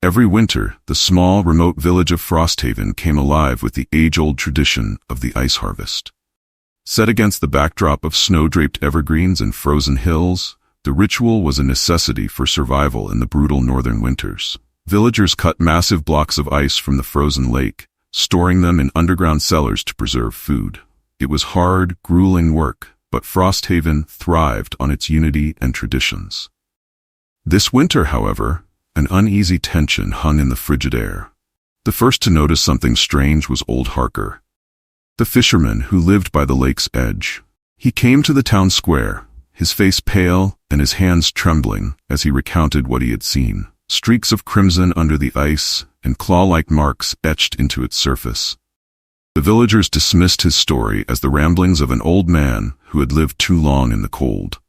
Every winter, the small, remote village of Frosthaven came alive with the age-old tradition of the ice harvest. Set against the backdrop of snow-draped evergreens and frozen hills, the ritual was a necessity for survival in the brutal northern winters. Villagers cut massive blocks of ice from the frozen lake, storing them in underground cellars to preserve food. It was hard, grueling work, but Frosthaven thrived on its unity and traditions. This winter, however, an uneasy tension hung in the frigid air. The first to notice something strange was old Harker, the fisherman who lived by the lake's edge. He came to the town square, his face pale and his hands trembling as he recounted what he had seen. Streaks of crimson under the ice and claw-like marks etched into its surface. The villagers dismissed his story as the ramblings of an old man who had lived too long in the cold.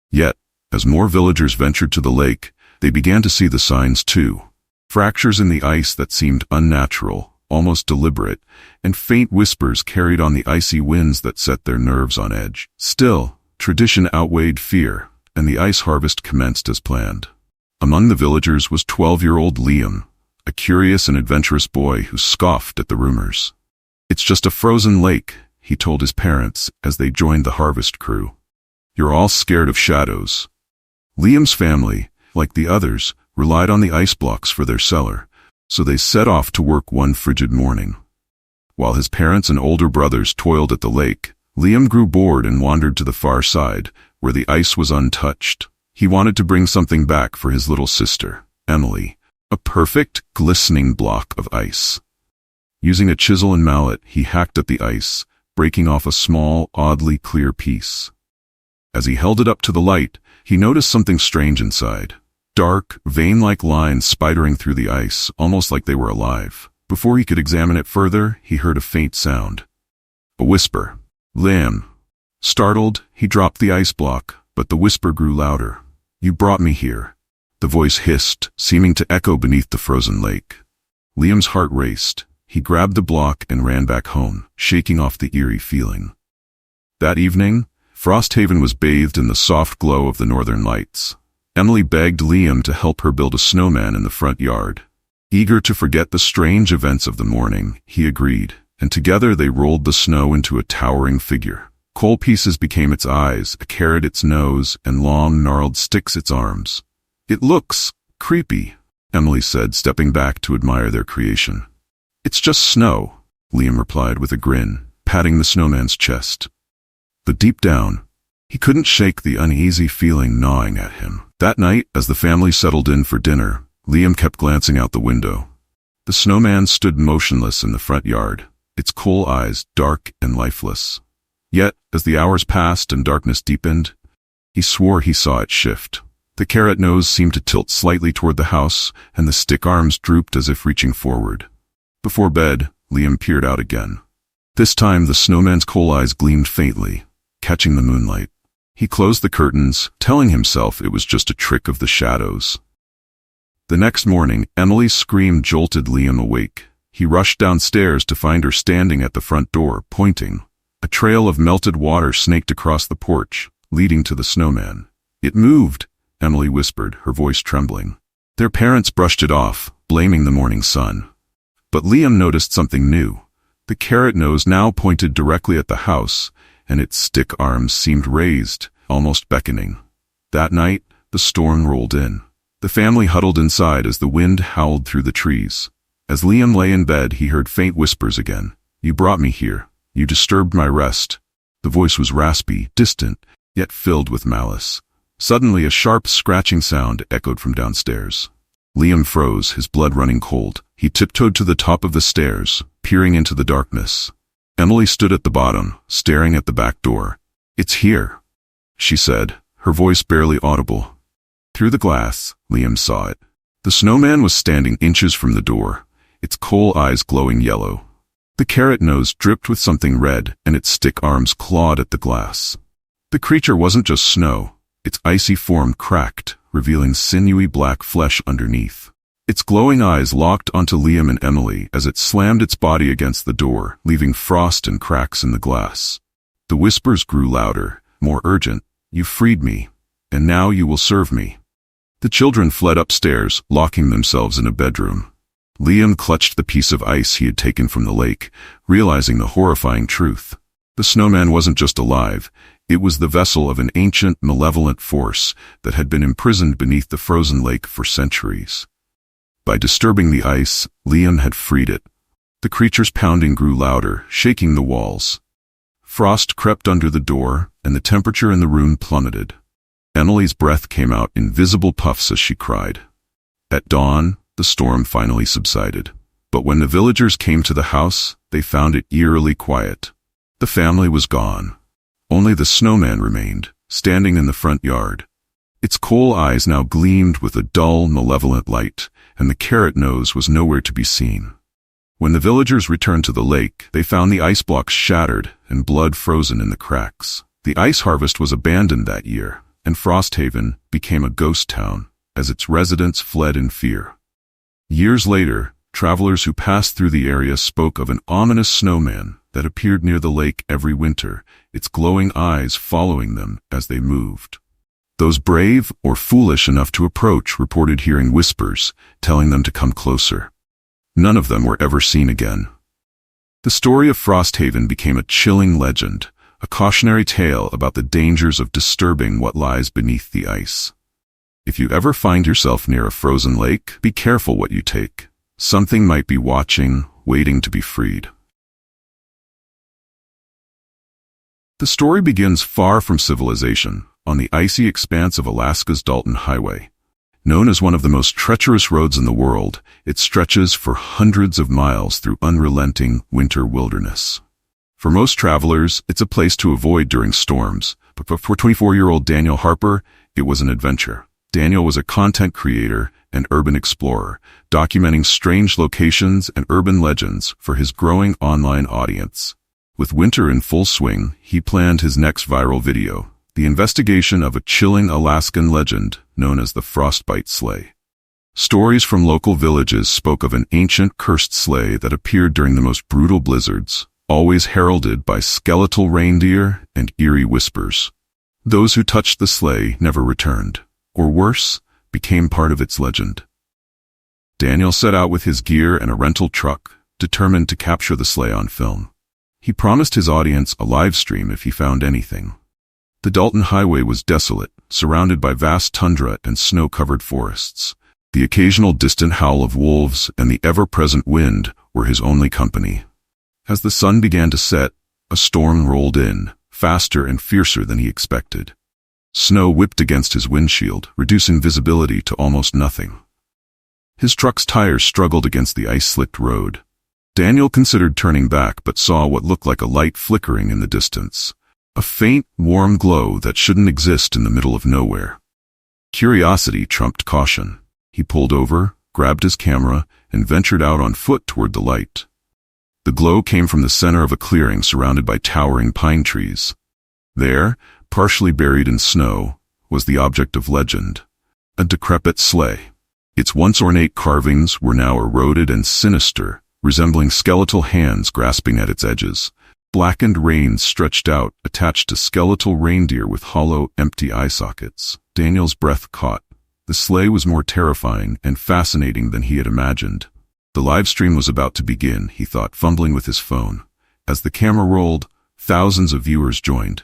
Yet, as more villagers ventured to the lake, they began to see the signs too. Fractures in the ice that seemed unnatural, almost deliberate, and faint whispers carried on the icy winds that set their nerves on edge. Still, tradition outweighed fear, and the ice harvest commenced as planned. Among the villagers was 12-year-old Liam, a curious and adventurous boy who scoffed at the rumors. "It's just a frozen lake," he told his parents as they joined the harvest crew. "You're all scared of shadows." Liam's family, like the others, relied on the ice blocks for their cellar, so they set off to work one frigid morning. While his parents and older brothers toiled at the lake, Liam grew bored and wandered to the far side, where the ice was untouched. He wanted to bring something back for his little sister, Emily, a perfect, glistening block of ice. Using a chisel and mallet, he hacked at the ice, breaking off a small, oddly clear piece. As he held it up to the light, he noticed something strange inside. Dark, vein-like lines spidering through the ice, almost like they were alive. Before he could examine it further, he heard a faint sound. A whisper. "Liam." Startled, he dropped the ice block, but the whisper grew louder. "You brought me here," the voice hissed, seeming to echo beneath the frozen lake. Liam's heart raced. He grabbed the block and ran back home, shaking off the eerie feeling. That evening, Frosthaven was bathed in the soft glow of the northern lights. Emily begged Liam to help her build a snowman in the front yard. Eager to forget the strange events of the morning, he agreed, and together they rolled the snow into a towering figure. Coal pieces became its eyes, a carrot its nose, and long, gnarled sticks its arms. "It looks creepy," Emily said, stepping back to admire their creation. "It's just snow," Liam replied with a grin, patting the snowman's chest. But deep down, he couldn't shake the uneasy feeling gnawing at him. That night, as the family settled in for dinner, Liam kept glancing out the window. The snowman stood motionless in the front yard, its coal eyes dark and lifeless. Yet, as the hours passed and darkness deepened, he swore he saw it shift. The carrot nose seemed to tilt slightly toward the house, and the stick arms drooped as if reaching forward. Before bed, Liam peered out again. This time the snowman's coal eyes gleamed faintly, catching the moonlight. He closed the curtains, telling himself it was just a trick of the shadows. The next morning, Emily's scream jolted Liam awake. He rushed downstairs to find her standing at the front door, pointing. A trail of melted water snaked across the porch, leading to the snowman. "It moved," Emily whispered, her voice trembling. Their parents brushed it off, blaming the morning sun. But Liam noticed something new. The carrot nose now pointed directly at the house, and its stick arms seemed raised, almost beckoning. That night, the storm rolled in. The family huddled inside as the wind howled through the trees. As Liam lay in bed, he heard faint whispers again. "You brought me here. You disturbed my rest." The voice was raspy, distant, yet filled with malice. Suddenly, a sharp scratching sound echoed from downstairs. Liam froze, his blood running cold. He tiptoed to the top of the stairs, peering into the darkness. Emily stood at the bottom, staring at the back door. "It's here," she said, her voice barely audible. Through the glass, Liam saw it. The snowman was standing inches from the door, its coal eyes glowing yellow. The carrot nose dripped with something red, and its stick arms clawed at the glass. The creature wasn't just snow. Its icy form cracked, revealing sinewy black flesh underneath. Its glowing eyes locked onto Liam and Emily as it slammed its body against the door, leaving frost and cracks in the glass. The whispers grew louder, more urgent. "You freed me, and now you will serve me." The children fled upstairs, locking themselves in a bedroom. Liam clutched the piece of ice he had taken from the lake, realizing the horrifying truth. The snowman wasn't just alive, it was the vessel of an ancient, malevolent force that had been imprisoned beneath the frozen lake for centuries. By disturbing the ice, Liam had freed it. The creature's pounding grew louder, shaking the walls. Frost crept under the door, and the temperature in the room plummeted. Emily's breath came out in visible puffs as she cried. At dawn, the storm finally subsided. But when the villagers came to the house, they found it eerily quiet. The family was gone. Only the snowman remained, standing in the front yard. Its coal eyes now gleamed with a dull, malevolent light, and the carrot nose was nowhere to be seen. When the villagers returned to the lake, they found the ice blocks shattered and blood frozen in the cracks. The ice harvest was abandoned that year, and Frosthaven became a ghost town, as its residents fled in fear. Years later, travelers who passed through the area spoke of an ominous snowman that appeared near the lake every winter, its glowing eyes following them as they moved. Those brave or foolish enough to approach reported hearing whispers, telling them to come closer. None of them were ever seen again. The story of Frosthaven became a chilling legend, a cautionary tale about the dangers of disturbing what lies beneath the ice. If you ever find yourself near a frozen lake, be careful what you take. Something might be watching, waiting to be freed. The story begins far from civilization, on the icy expanse of Alaska's Dalton Highway. Known as one of the most treacherous roads in the world, it stretches for hundreds of miles through unrelenting winter wilderness. For most travelers, it's a place to avoid during storms, but for 24-year-old Daniel Harper, it was an adventure. Daniel was a content creator and urban explorer, documenting strange locations and urban legends for his growing online audience. With winter in full swing, he planned his next viral video, the investigation of a chilling Alaskan legend known as the Frostbite Sleigh. Stories from local villages spoke of an ancient cursed sleigh that appeared during the most brutal blizzards, always heralded by skeletal reindeer and eerie whispers. Those who touched the sleigh never returned, or worse, became part of its legend. Daniel set out with his gear and a rental truck, determined to capture the sleigh on film. He promised his audience a live stream if he found anything. The Dalton Highway was desolate, surrounded by vast tundra and snow-covered forests. The occasional distant howl of wolves and the ever-present wind were his only company. As the sun began to set, a storm rolled in, faster and fiercer than he expected. Snow whipped against his windshield, reducing visibility to almost nothing. His truck's tires struggled against the ice-slicked road. Daniel considered turning back but saw what looked like a light flickering in the distance. A faint, warm glow that shouldn't exist in the middle of nowhere. Curiosity trumped caution. He pulled over, grabbed his camera, and ventured out on foot toward the light. The glow came from the center of a clearing surrounded by towering pine trees. There, partially buried in snow, was the object of legend, a decrepit sleigh. Its once ornate carvings were now eroded and sinister, resembling skeletal hands grasping at its edges. Blackened reins stretched out, attached to skeletal reindeer with hollow, empty eye sockets. Daniel's breath caught. The sleigh was more terrifying and fascinating than he had imagined. The live stream was about to begin, he thought, fumbling with his phone. As the camera rolled, thousands of viewers joined.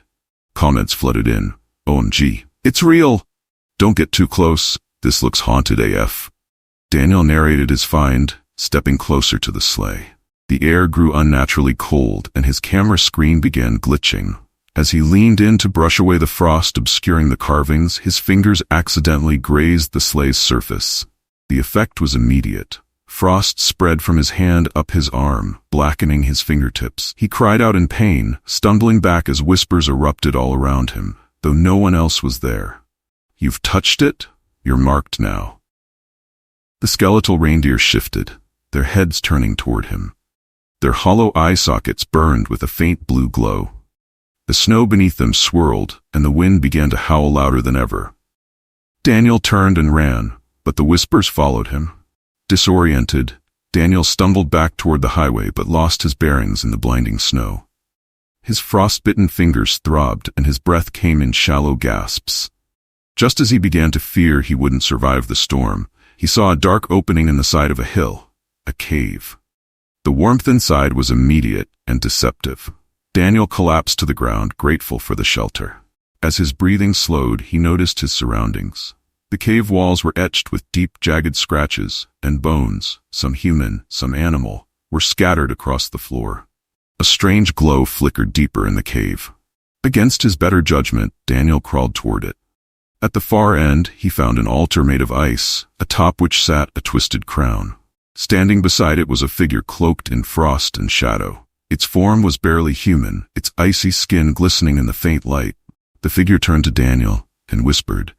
Comments flooded in. OMG, it's real! Don't get too close, this looks haunted AF. Daniel narrated his find, stepping closer to the sleigh. The air grew unnaturally cold and his camera screen began glitching. As he leaned in to brush away the frost obscuring the carvings, his fingers accidentally grazed the sleigh's surface. The effect was immediate. Frost spread from his hand up his arm, blackening his fingertips. He cried out in pain, stumbling back as whispers erupted all around him, though no one else was there. You've touched it? You're marked now. The skeletal reindeer shifted, their heads turning toward him. Their hollow eye sockets burned with a faint blue glow. The snow beneath them swirled, and the wind began to howl louder than ever. Daniel turned and ran, but the whispers followed him. Disoriented, Daniel stumbled back toward the highway but lost his bearings in the blinding snow. His frostbitten fingers throbbed and his breath came in shallow gasps. Just as he began to fear he wouldn't survive the storm, he saw a dark opening in the side of a hill, a cave. The warmth inside was immediate and deceptive. Daniel collapsed to the ground, grateful for the shelter. As his breathing slowed, he noticed his surroundings. The cave walls were etched with deep, jagged scratches, and bones, some human, some animal, were scattered across the floor. A strange glow flickered deeper in the cave. Against his better judgment, Daniel crawled toward it. At the far end, he found an altar made of ice, atop which sat a twisted crown. Standing beside it was a figure cloaked in frost and shadow. Its form was barely human, its icy skin glistening in the faint light. The figure turned to Daniel and whispered,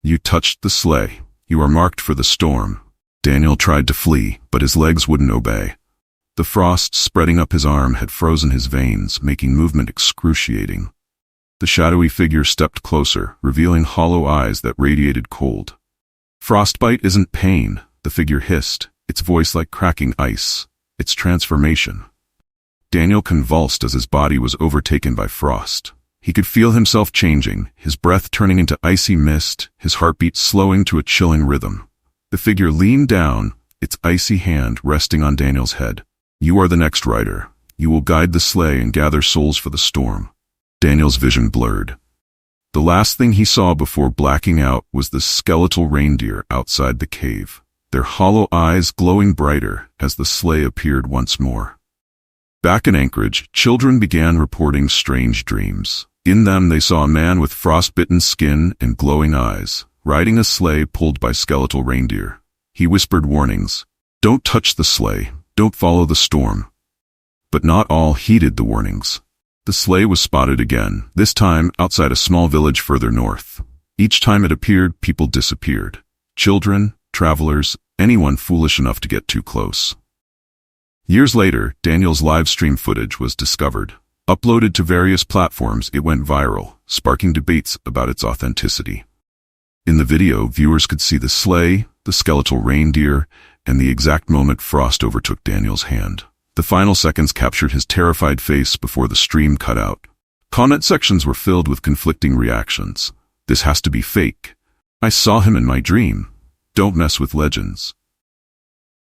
"You touched the sleigh. You are marked for the storm." Daniel tried to flee, but his legs wouldn't obey. The frost spreading up his arm had frozen his veins, making movement excruciating. The shadowy figure stepped closer, revealing hollow eyes that radiated cold. "Frostbite isn't pain," the figure hissed, its voice like cracking ice. "It's transformation." Daniel convulsed as his body was overtaken by frost. He could feel himself changing, his breath turning into icy mist, his heartbeat slowing to a chilling rhythm. The figure leaned down, its icy hand resting on Daniel's head. "You are the next rider. You will guide the sleigh and gather souls for the storm." Daniel's vision blurred. The last thing he saw before blacking out was the skeletal reindeer outside the cave, their hollow eyes glowing brighter as the sleigh appeared once more. Back in Anchorage, children began reporting strange dreams. In them they saw a man with frostbitten skin and glowing eyes, riding a sleigh pulled by skeletal reindeer. He whispered warnings. "Don't touch the sleigh. Don't follow the storm." But not all heeded the warnings. The sleigh was spotted again, this time outside a small village further north. Each time it appeared, people disappeared. Children, travelers, anyone foolish enough to get too close. Years later, Daniel's live stream footage was discovered. Uploaded to various platforms, it went viral, sparking debates about its authenticity. In the video, viewers could see the sleigh, the skeletal reindeer, and the exact moment frost overtook Daniel's hand. The final seconds captured his terrified face before the stream cut out. Comment sections were filled with conflicting reactions. "This has to be fake. I saw him in my dream. Don't mess with legends."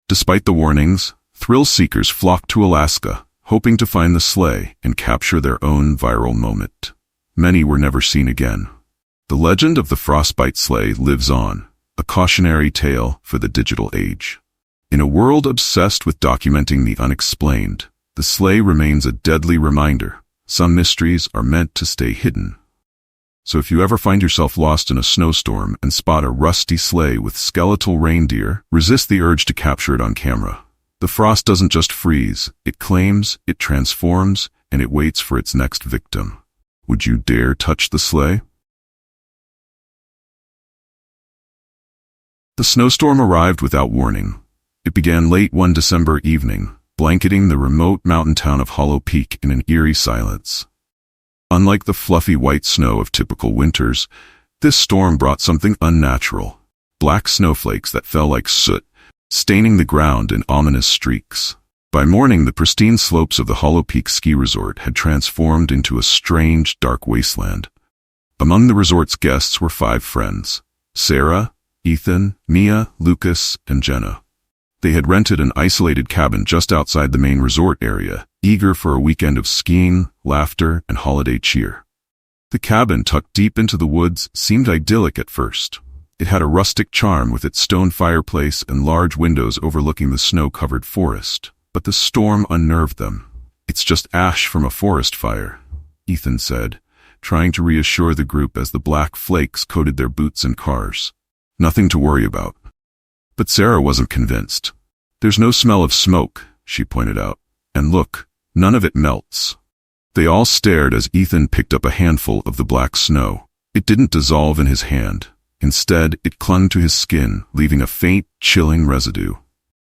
Despite the warnings, thrill seekers flocked to Alaska, hoping to find the sleigh and capture their own viral moment. Many were never seen again. The legend of the frostbite sleigh lives on, a cautionary tale for the digital age. In a world obsessed with documenting the unexplained, the sleigh remains a deadly reminder. Some mysteries are meant to stay hidden. So if you ever find yourself lost in a snowstorm and spot a rusty sleigh with skeletal reindeer, resist the urge to capture it on camera. The frost doesn't just freeze, it claims, it transforms, and it waits for its next victim. Would you dare touch the sleigh? The snowstorm arrived without warning. It began late one December evening, blanketing the remote mountain town of Hollow Peak in an eerie silence. Unlike the fluffy white snow of typical winters, this storm brought something unnatural. Black snowflakes that fell like soot, staining the ground in ominous streaks. By morning, the pristine slopes of the Hollow Peak ski resort had transformed into a strange, dark wasteland. Among the resort's guests were 5 friends: Sarah, Ethan, Mia, Lucas, and Jenna. They had rented an isolated cabin just outside the main resort area, eager for a weekend of skiing, laughter, and holiday cheer. The cabin, tucked deep into the woods, seemed idyllic at first. It had a rustic charm with its stone fireplace and large windows overlooking the snow-covered forest. But the storm unnerved them. "It's just ash from a forest fire," Ethan said, trying to reassure the group as the black flakes coated their boots and cars. "Nothing to worry about." But Sarah wasn't convinced. "There's no smell of smoke," she pointed out. "And look, none of it melts." They all stared as Ethan picked up a handful of the black snow. It didn't dissolve in his hand. Instead, it clung to his skin, leaving a faint, chilling residue.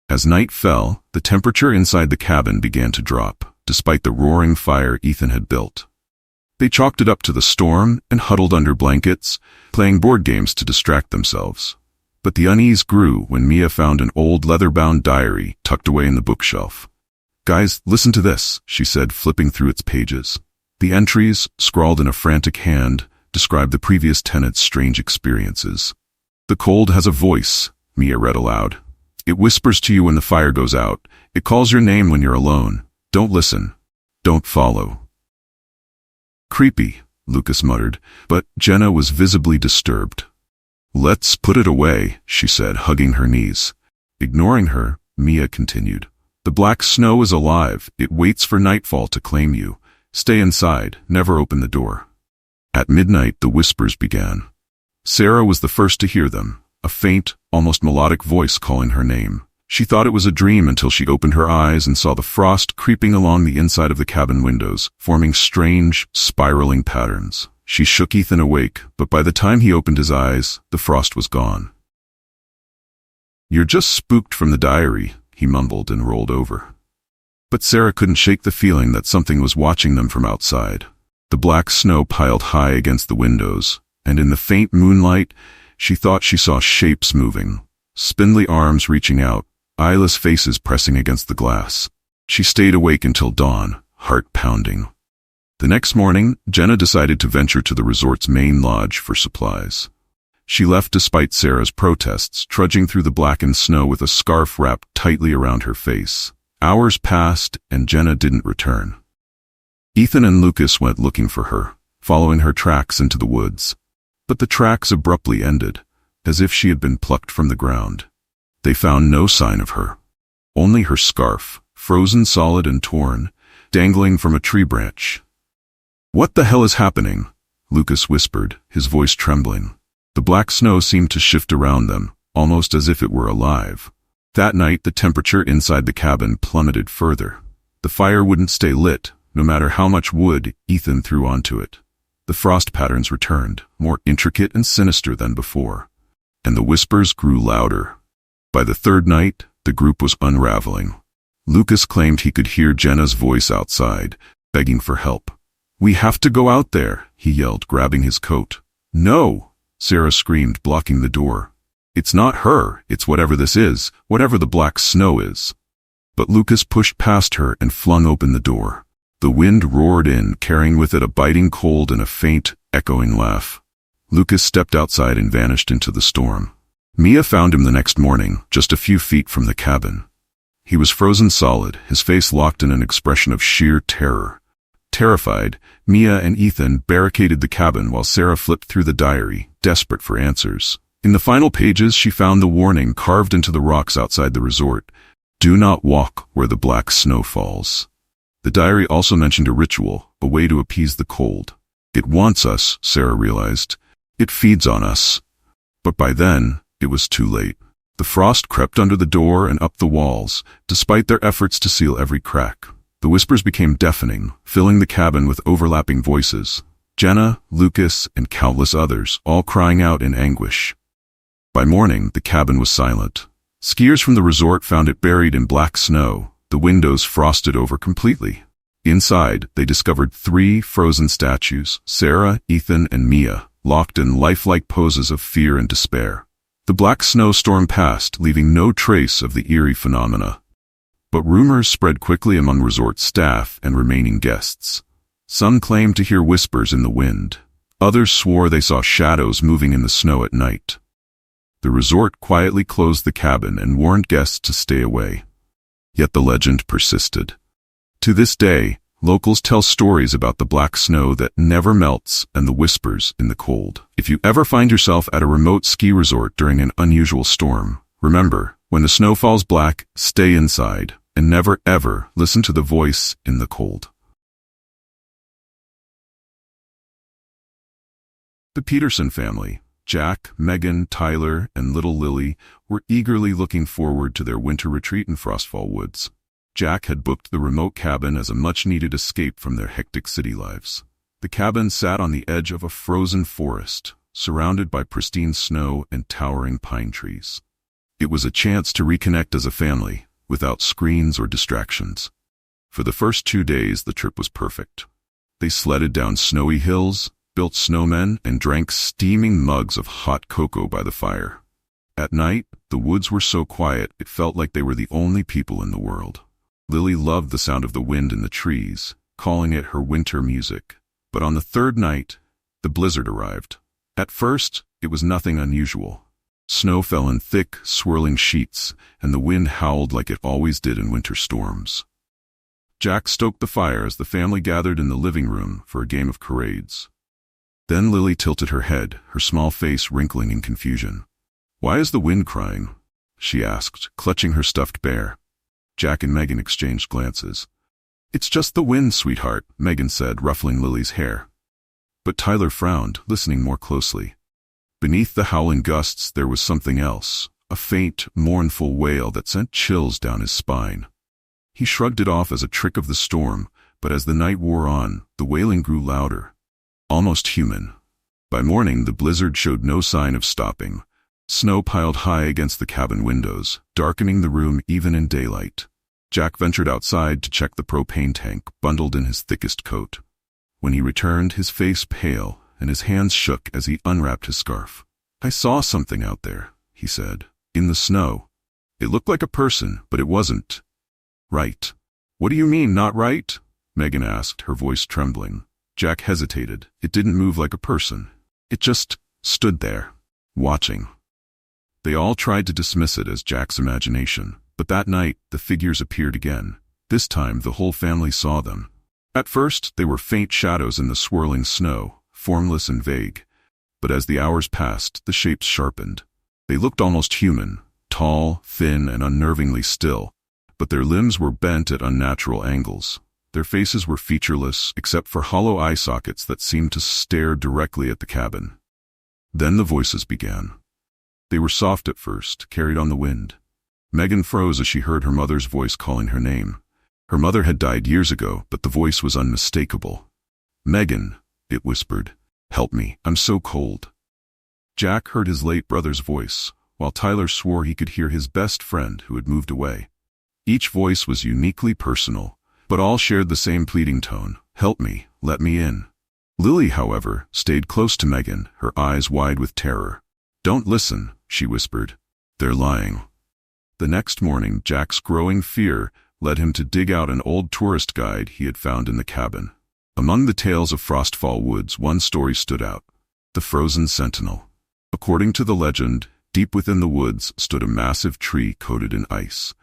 As night fell, the temperature inside the cabin began to drop, despite the roaring fire Ethan had built. They chalked it up to the storm and huddled under blankets, playing board games to distract themselves. But the unease grew when Mia found an old leather-bound diary tucked away in the bookshelf. "Guys, listen to this," she said, flipping through its pages. The entries, scrawled in a frantic hand, described the previous tenant's strange experiences. "The cold has a voice," Mia read aloud. "It whispers to you when the fire goes out. It calls your name when you're alone. Don't listen. Don't follow." "Creepy," Lucas muttered, but Jenna was visibly disturbed. "Let's put it away," she said, hugging her knees. Ignoring her, Mia continued. "The black snow is alive. It waits for nightfall to claim you. Stay inside. Never open the door." At midnight, the whispers began. Sarah was the first to hear them, a faint, almost melodic voice calling her name. She thought it was a dream until she opened her eyes and saw the frost creeping along the inside of the cabin windows, forming strange, spiraling patterns. She shook Ethan awake, but by the time he opened his eyes, the frost was gone. "You're just spooked from the diary," he mumbled and rolled over. But Sarah couldn't shake the feeling that something was watching them from outside. The black snow piled high against the windows, and in the faint moonlight, she thought she saw shapes moving, spindly arms reaching out, eyeless faces pressing against the glass. She stayed awake until dawn, heart pounding. The next morning, Jenna decided to venture to the resort's main lodge for supplies. She left despite Sarah's protests, trudging through the blackened snow with a scarf wrapped tightly around her face. Hours passed, and Jenna didn't return. Ethan and Lucas went looking for her, following her tracks into the woods. But the tracks abruptly ended, as if she had been plucked from the ground. They found no sign of her. Only her scarf, frozen solid and torn, dangling from a tree branch. "What the hell is happening?" Lucas whispered, his voice trembling. The black snow seemed to shift around them, almost as if it were alive. That night, the temperature inside the cabin plummeted further. The fire wouldn't stay lit, no matter how much wood Ethan threw onto it. The frost patterns returned, more intricate and sinister than before. And the whispers grew louder. By the third night, the group was unraveling. Lucas claimed he could hear Jenna's voice outside, begging for help. "We have to go out there," he yelled, grabbing his coat. "No!" Sarah screamed, blocking the door. "It's not her, it's whatever this is, whatever the black snow is." But Lucas pushed past her and flung open the door. The wind roared in, carrying with it a biting cold and a faint, echoing laugh. Lucas stepped outside and vanished into the storm. Mia found him the next morning, just a few feet from the cabin. He was frozen solid, his face locked in an expression of sheer terror. Terrified, Mia and Ethan barricaded the cabin while Sarah flipped through the diary, desperate for answers. In the final pages, she found the warning carved into the rocks outside the resort: "Do not walk where the black snow falls." The diary also mentioned a ritual, a way to appease the cold. "It wants us," Sarah realized. "It feeds on us." But by then, it was too late. The frost crept under the door and up the walls, despite their efforts to seal every crack. The whispers became deafening, filling the cabin with overlapping voices. Jenna, Lucas, and countless others, all crying out in anguish. By morning, the cabin was silent. Skiers from the resort found it buried in black snow, the windows frosted over completely. Inside, they discovered 3 frozen statues, Sarah, Ethan, and Mia, locked in lifelike poses of fear and despair. The black snow storm passed, leaving no trace of the eerie phenomena. But rumors spread quickly among resort staff and remaining guests. Some claimed to hear whispers in the wind. Others swore they saw shadows moving in the snow at night. The resort quietly closed the cabin and warned guests to stay away. Yet the legend persisted. To this day, locals tell stories about the black snow that never melts and the whispers in the cold. If you ever find yourself at a remote ski resort during an unusual storm, remember, when the snow falls black, stay inside, and never ever listen to the voice in the cold. The Peterson family, Jack, Megan, Tyler, and little Lily, were eagerly looking forward to their winter retreat in Frostfall Woods. Jack had booked the remote cabin as a much-needed escape from their hectic city lives. The cabin sat on the edge of a frozen forest, surrounded by pristine snow and towering pine trees. It was a chance to reconnect as a family, without screens or distractions. For the first 2 days, the trip was perfect. They sledded down snowy hills, built snowmen, and drank steaming mugs of hot cocoa by the fire. At night, the woods were so quiet it felt like they were the only people in the world. Lily loved the sound of the wind in the trees, calling it her winter music. But on the third night, The blizzard arrived. At first, it was nothing unusual. Snow fell in thick, swirling sheets, and the wind howled like it always did in winter storms. Jack stoked the fire as the family gathered in the living room for a game of charades. Then Lily tilted her head, her small face wrinkling in confusion. "Why is the wind crying?" she asked, clutching her stuffed bear. Jack and Megan exchanged glances. "It's just the wind, sweetheart," Megan said, ruffling Lily's hair. But Tyler frowned, listening more closely. Beneath the howling gusts there was something else, a faint, mournful wail that sent chills down his spine. He shrugged it off as a trick of the storm, but as the night wore on, the wailing grew louder. Almost human. By morning, the blizzard showed no sign of stopping. Snow piled high against the cabin windows, darkening the room even in daylight. Jack ventured outside to check the propane tank, bundled in his thickest coat. When he returned, his face pale, and his hands shook as he unwrapped his scarf. "I saw something out there," he said. "In the snow. It looked like a person, but it wasn't." "Right." "What do you mean, not right?" Megan asked, her voice trembling. Jack hesitated. "It didn't move like a person. It just stood there, watching." They all tried to dismiss it as Jack's imagination, but that night the figures appeared again. This time the whole family saw them. At first they were faint shadows in the swirling snow, formless and vague. But as the hours passed, the shapes sharpened. They looked almost human, tall, thin, and unnervingly still, but their limbs were bent at unnatural angles. Their faces were featureless, except for hollow eye sockets that seemed to stare directly at the cabin. Then the voices began. They were soft at first, carried on the wind. Megan froze as she heard her mother's voice calling her name. Her mother had died years ago, but the voice was unmistakable. "Megan," it whispered. "Help me, I'm so cold." Jack heard his late brother's voice, while Tyler swore he could hear his best friend who had moved away. Each voice was uniquely personal, but all shared the same pleading tone. "Help me, let me in." Lily, however, stayed close to Megan, her eyes wide with terror. "Don't listen," she whispered. "They're lying." The next morning, Jack's growing fear led him to dig out an old tourist guide he had found in the cabin. Among the tales of Frostfall Woods, one story stood out: the Frozen Sentinel. According to the legend, deep within the woods stood a massive tree coated in ice.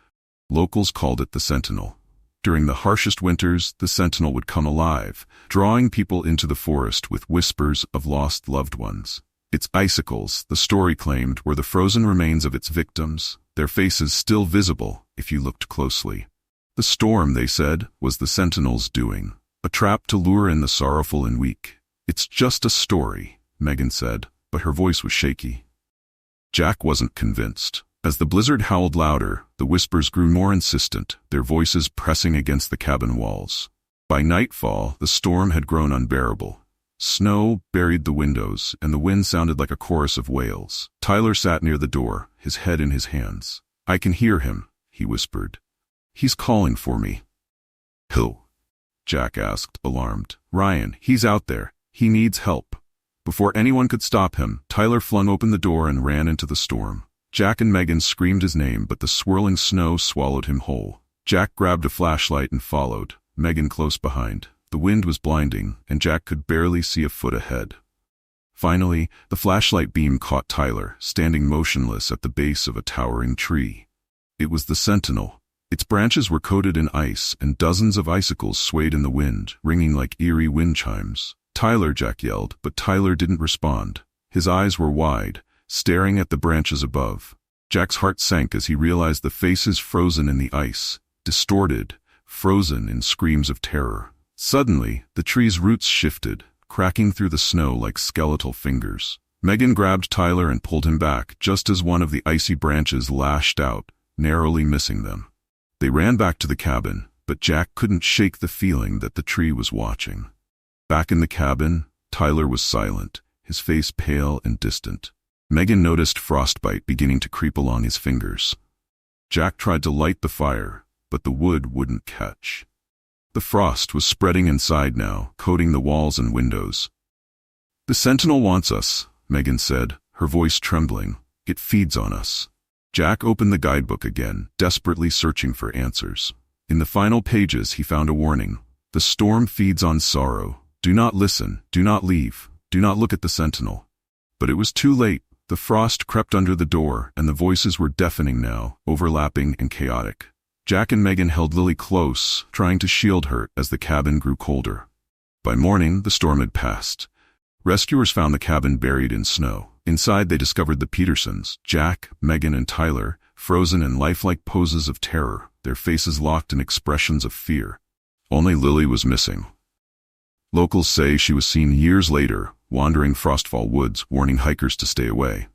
Locals called it the Sentinel. During the harshest winters, the Sentinel would come alive, drawing people into the forest with whispers of lost loved ones. Its icicles, the story claimed, were the frozen remains of its victims, their faces still visible if you looked closely. The storm, they said, was the Sentinel's doing, a trap to lure in the sorrowful and weak. "It's just a story," Megan said, but her voice was shaky. Jack wasn't convinced. As the blizzard howled louder, the whispers grew more insistent, their voices pressing against the cabin walls. By nightfall, the storm had grown unbearable. Snow buried the windows, and the wind sounded like a chorus of wails. Tyler sat near the door, his head in his hands. "I can hear him," he whispered. "He's calling for me." "Who?" Jack asked, alarmed. "Ryan, he's out there. He needs help." Before anyone could stop him, Tyler flung open the door and ran into the storm. Jack and Megan screamed his name, but the swirling snow swallowed him whole. Jack grabbed a flashlight and followed, Megan close behind. The wind was blinding, and Jack could barely see a foot ahead. Finally, the flashlight beam caught Tyler, standing motionless at the base of a towering tree. It was the Sentinel. Its branches were coated in ice, and dozens of icicles swayed in the wind, ringing like eerie wind chimes. "Tyler," Jack yelled, but Tyler didn't respond. His eyes were wide, staring at the branches above. Jack's heart sank as he realized the faces frozen in the ice, distorted, frozen in screams of terror. Suddenly, the tree's roots shifted, cracking through the snow like skeletal fingers. Megan grabbed Tyler and pulled him back just as one of the icy branches lashed out, narrowly missing them. They ran back to the cabin, but Jack couldn't shake the feeling that the tree was watching. Back in the cabin, Tyler was silent, his face pale and distant. Megan noticed frostbite beginning to creep along his fingers. Jack tried to light the fire, but the wood wouldn't catch. The frost was spreading inside now, coating the walls and windows. "The Sentinel wants us," Megan said, her voice trembling. "It feeds on us." Jack opened the guidebook again, desperately searching for answers. In the final pages he found a warning. "The storm feeds on sorrow. Do not listen, do not leave." "Do not look at the sentinel." But it was too late. The frost crept under the door, and the voices were deafening now, overlapping and chaotic. Jack and Megan held Lily close, trying to shield her as the cabin grew colder. By morning, the storm had passed. Rescuers found the cabin buried in snow. Inside, they discovered the Petersons, Jack, Megan, and Tyler, frozen in lifelike poses of terror, their faces locked in expressions of fear. Only Lily was missing. Locals say she was seen years later, wandering Frostfall woods, warning hikers to stay away.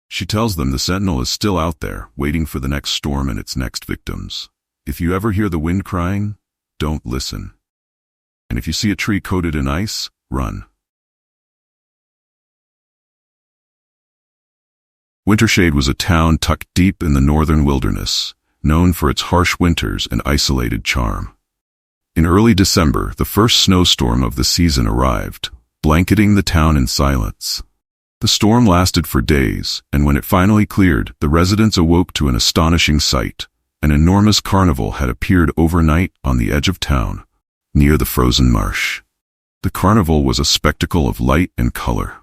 She tells them the sentinel is still out there, waiting for the next storm and its next victims. If you ever hear the wind crying, don't listen. And if you see a tree coated in ice, run. Wintershade was a town tucked deep in the northern wilderness, known for its harsh winters and isolated charm. In early December, the first snowstorm of the season arrived, blanketing the town in silence. The storm lasted for days, and when it finally cleared, the residents awoke to an astonishing sight. An enormous carnival had appeared overnight on the edge of town, near the frozen marsh. The carnival was a spectacle of light and color.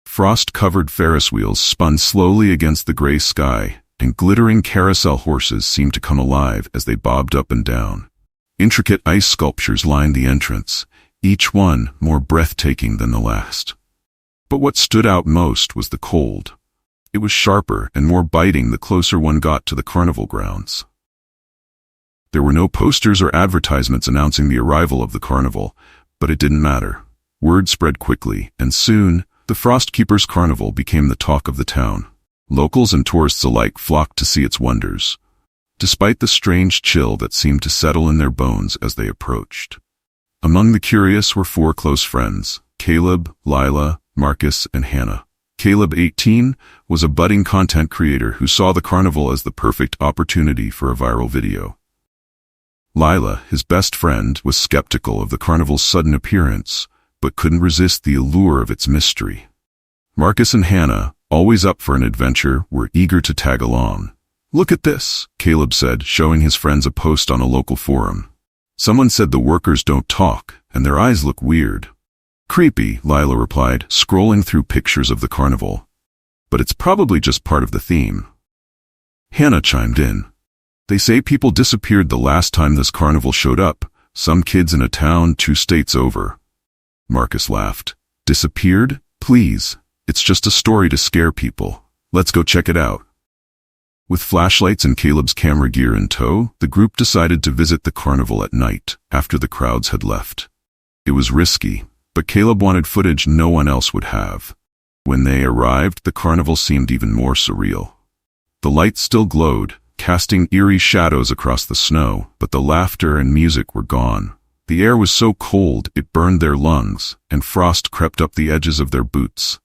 Frost-covered Ferris wheels spun slowly against the gray sky, and glittering carousel horses seemed to come alive as they bobbed up and down. Intricate ice sculptures lined the entrance, each one more breathtaking than the last. But what stood out most was the cold. It was sharper and more biting the closer one got to the carnival grounds. There were no posters or advertisements announcing the arrival of the carnival, but it didn't matter. Word spread quickly, and soon, the Frostkeeper's carnival became the talk of the town. Locals and tourists alike flocked to see its wonders, despite the strange chill that seemed to settle in their bones as they approached. Among the curious were 4 close friends, Caleb, Lila, Marcus, and Hannah. Caleb, 18, was a budding content creator who saw the carnival as the perfect opportunity for a viral video. Lila, his best friend, was skeptical of the carnival's sudden appearance, but couldn't resist the allure of its mystery. Marcus and Hannah, always up for an adventure, were eager to tag along. "Look at this," Caleb said, showing his friends a post on a local forum. "Someone said the workers don't talk, and their eyes look weird." "Creepy," Lila replied, scrolling through pictures of the carnival. "But it's probably just part of the theme." Hannah chimed in. "They say people disappeared the last time this carnival showed up, some kids in a town 2 states over." Marcus laughed. "Disappeared? Please. It's just a story to scare people. Let's go check it out." With flashlights and Caleb's camera gear in tow, the group decided to visit the carnival at night, after the crowds had left. It was risky, but Caleb wanted footage no one else would have. When they arrived, the carnival seemed even more surreal. The lights still glowed, casting eerie shadows across the snow, but the laughter and music were gone. The air was so cold it burned their lungs, and frost crept up the edges of their boots.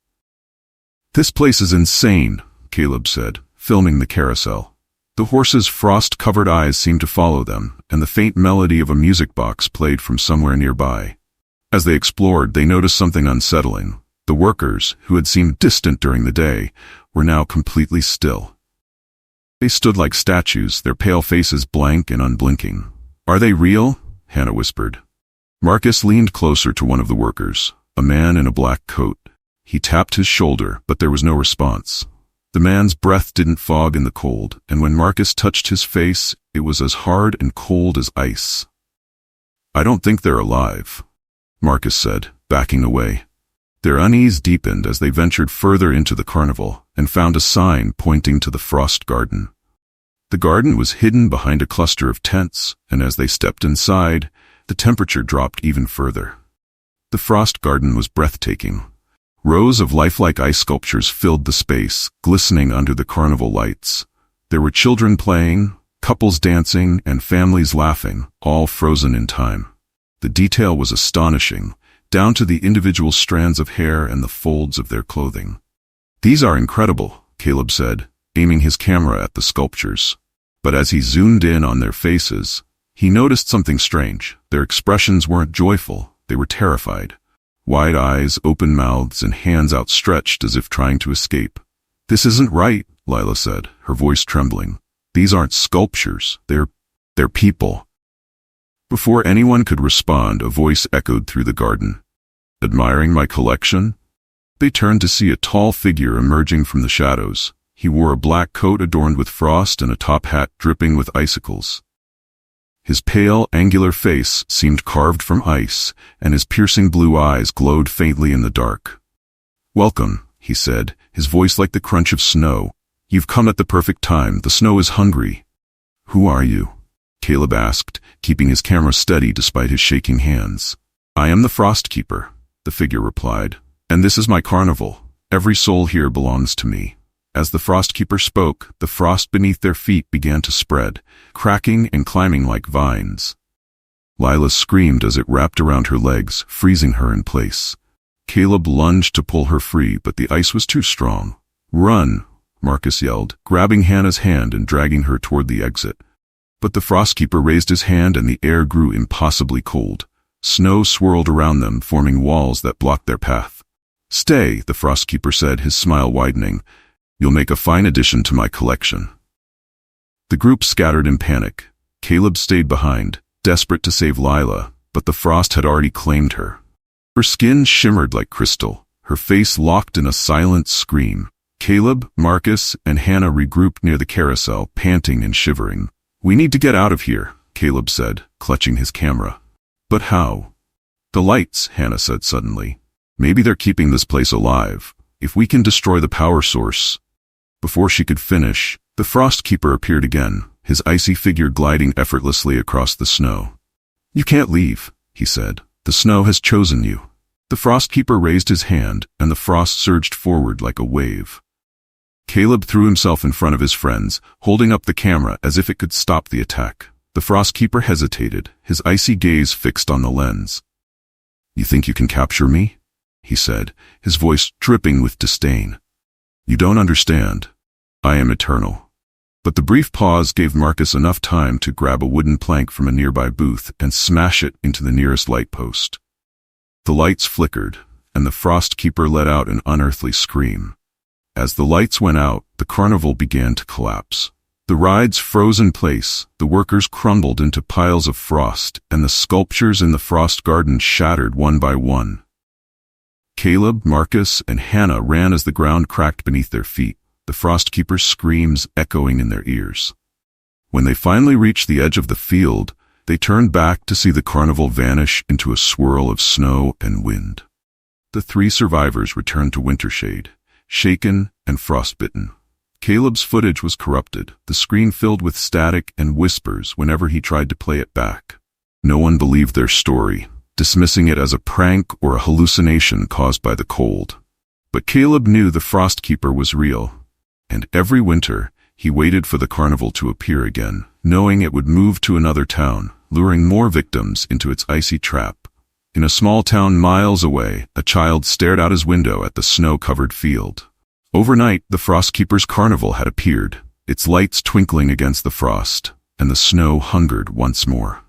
"This place is insane," Caleb said, filming the carousel. The horses' frost-covered eyes seemed to follow them, and the faint melody of a music box played from somewhere nearby. As they explored, they noticed something unsettling. The workers, who had seemed distant during the day, were now completely still. They stood like statues, their pale faces blank and unblinking. "Are they real?" Hannah whispered. Marcus leaned closer to one of the workers, a man in a black coat. He tapped his shoulder, but there was no response. The man's breath didn't fog in the cold, and when Marcus touched his face, it was as hard and cold as ice. "I don't think they're alive," Marcus said, backing away. Their unease deepened as they ventured further into the carnival and found a sign pointing to the Frost Garden. The garden was hidden behind a cluster of tents, and as they stepped inside, the temperature dropped even further. The Frost Garden was breathtaking. Rows of lifelike ice sculptures filled the space, glistening under the carnival lights. There were children playing, couples dancing, and families laughing, all frozen in time. The detail was astonishing, down to the individual strands of hair and the folds of their clothing. "These are incredible," Caleb said, aiming his camera at the sculptures. But as he zoomed in on their faces, he noticed something strange. Their expressions weren't joyful, they were terrified. Wide eyes, open mouths, and hands outstretched as if trying to escape. "This isn't right," Lila said, her voice trembling. "These aren't sculptures, they're people." Before anyone could respond, a voice echoed through the garden. "Admiring my collection? They turned to see a tall figure emerging from the shadows. He wore a black coat adorned with frost and a top hat dripping with icicles. His pale, angular face seemed carved from ice, and his piercing blue eyes glowed faintly in the dark. "Welcome," he said, his voice like the crunch of snow. "You've come at the perfect time. The snow is hungry." "Who are you?" Caleb asked, keeping his camera steady despite his shaking hands. "I am the Frostkeeper," the figure replied, "and this is my carnival. Every soul here belongs to me." As the Frostkeeper spoke, the frost beneath their feet began to spread, cracking and climbing like vines. Lila screamed as it wrapped around her legs, freezing her in place. Caleb lunged to pull her free, but the ice was too strong. "Run!" Marcus yelled, grabbing Hannah's hand and dragging her toward the exit. But the Frostkeeper raised his hand and the air grew impossibly cold. Snow swirled around them, forming walls that blocked their path. "Stay," the Frostkeeper said, his smile widening. "You'll make a fine addition to my collection." The group scattered in panic. Caleb stayed behind, desperate to save Lila, but the frost had already claimed her. Her skin shimmered like crystal, her face locked in a silent scream. Caleb, Marcus, and Hannah regrouped near the carousel, panting and shivering. "We need to get out of here," Caleb said, clutching his camera. "But how?" "The lights," Hannah said suddenly. "Maybe they're keeping this place alive. If we can destroy the power source." Before she could finish, the Frostkeeper appeared again, his icy figure gliding effortlessly across the snow. "You can't leave," he said. "The snow has chosen you." The Frostkeeper raised his hand, and the frost surged forward like a wave. Caleb threw himself in front of his friends, holding up the camera as if it could stop the attack. The Frostkeeper hesitated, his icy gaze fixed on the lens. "You think you can capture me?" he said, his voice dripping with disdain. "You don't understand. I am eternal." But the brief pause gave Marcus enough time to grab a wooden plank from a nearby booth and smash it into the nearest light post. The lights flickered, and the Frostkeeper let out an unearthly scream. As the lights went out, the carnival began to collapse. The rides froze in place, the workers crumbled into piles of frost, and the sculptures in the frost garden shattered one by one. Caleb, Marcus, and Hannah ran as the ground cracked beneath their feet, the Frostkeeper's screams echoing in their ears. When they finally reached the edge of the field, they turned back to see the carnival vanish into a swirl of snow and wind. The three survivors returned to Wintershade, shaken and frostbitten. Caleb's footage was corrupted, the screen filled with static and whispers whenever he tried to play it back. No one believed their story, dismissing it as a prank or a hallucination caused by the cold. But Caleb knew the Frostkeeper was real, and every winter he waited for the carnival to appear again, knowing it would move to another town, luring more victims into its icy trap. In a small town miles away, a child stared out his window at the snow-covered field. Overnight, the Frostkeeper's carnival had appeared, its lights twinkling against the frost, and the snow hungered once more.